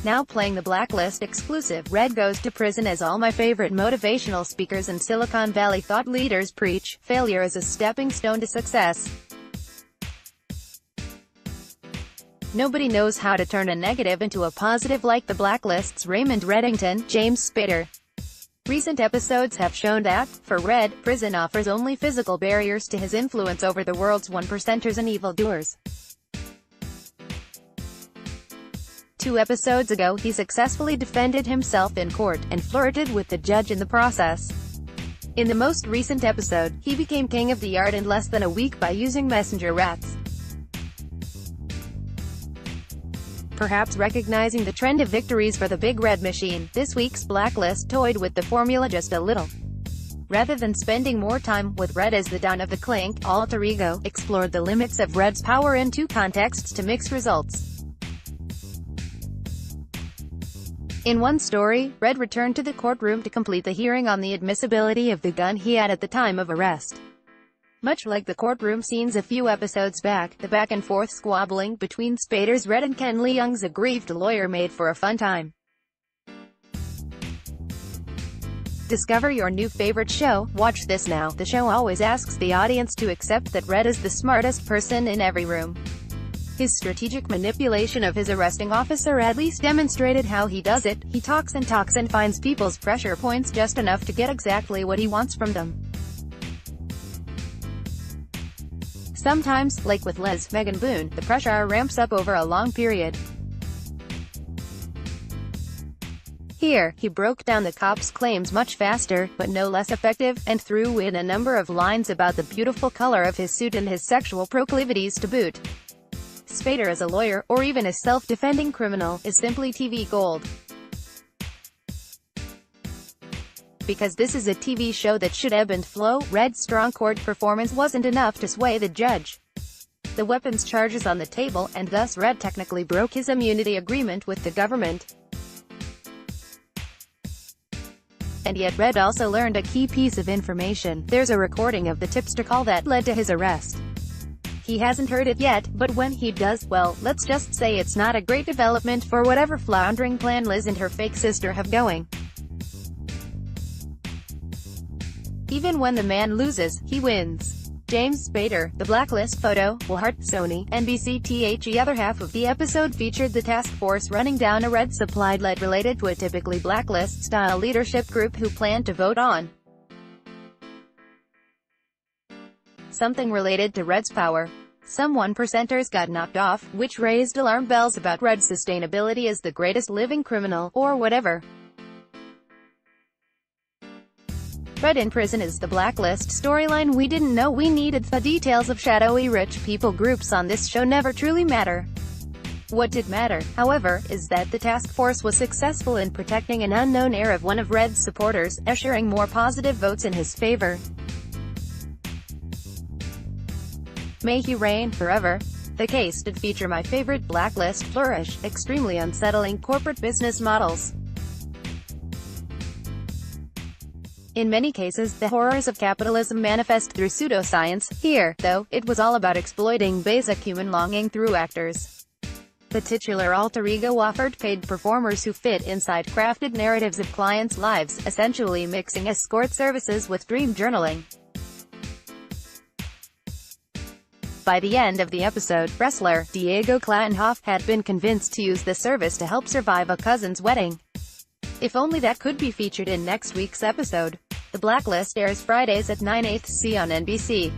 Now playing the Blacklist exclusive. Red goes to prison as all my favorite motivational speakers and Silicon Valley thought leaders preach. Failure is a stepping stone to success. Nobody knows how to turn a negative into a positive like the Blacklist's Raymond, Reddington, James Spader. Recent episodes have shown that, for Red, prison offers only physical barriers to his influence over the world's 1%ers and evildoers. 2 episodes ago, he successfully defended himself in court, and flirted with the judge in the process. In the most recent episode, he became king of the yard in less than a week by using messenger rats. Perhaps recognizing the trend of victories for the Big Red Machine, this week's Blacklist toyed with the formula just a little. Rather than spending more time with Red as the Don of the Clink alter ego, explored the limits of Red's power in 2 contexts to mix results. In one story, Red returned to the courtroom to complete the hearing on the admissibility of the gun he had at the time of arrest. Much like the courtroom scenes a few episodes back, the back-and-forth squabbling between Spader's Red and Ken Leung's aggrieved lawyer made for a fun time. Discover your new favorite show. Watch this now. The show always asks the audience to accept that Red is the smartest person in every room. His strategic manipulation of his arresting officer at least demonstrated how he does it. He talks and finds people's pressure points just enough to get exactly what he wants from them. Sometimes, like with Les Megan Boone, the pressure ramps up over a long period. Here, he broke down the cop's claims much faster, but no less effective, and threw in a number of lines about the beautiful color of his suit and his sexual proclivities to boot. Spader as a lawyer, or even a self-defending criminal, is simply TV gold. Because this is a TV show that should ebb and flow, Red's strong court performance wasn't enough to sway the judge. The weapons charges on the table, and thus Red technically broke his immunity agreement with the government. And yet Red also learned a key piece of information. There's a recording of the tipster call that led to his arrest. He hasn't heard it yet, but when he does, well, let's just say it's not a great development for whatever floundering plan Liz and her fake sister have going. Even when the man loses, he wins. James Spader, The Blacklist photo, Will Hart, Sony, NBC. The other half of the episode featured the task force running down a Red supply lead related to a typically Blacklist-style leadership group who planned to vote on something related to Red's power. Some 1%ers got knocked off, which raised alarm bells about Red's sustainability as the greatest living criminal, or whatever. Red in prison is the Blacklist storyline we didn't know we needed. The details of shadowy rich people groups on this show never truly matter. What did matter, however, is that the task force was successful in protecting an unknown heir of one of Red's supporters, assuring more positive votes in his favor. May he reign forever. The case did feature my favorite Blacklist flourish, extremely unsettling corporate business models. In many cases, the horrors of capitalism manifest through pseudoscience. Here, though, it was all about exploiting basic human longing through actors. The titular alter ego offered paid performers who fit inside crafted narratives of clients' lives, essentially mixing escort services with dream journaling. By the end of the episode, wrestler Diego Klatenhoff had been convinced to use the service to help survive a cousin's wedding. If only that could be featured in next week's episode. The Blacklist airs Fridays at 9/8 on NBC.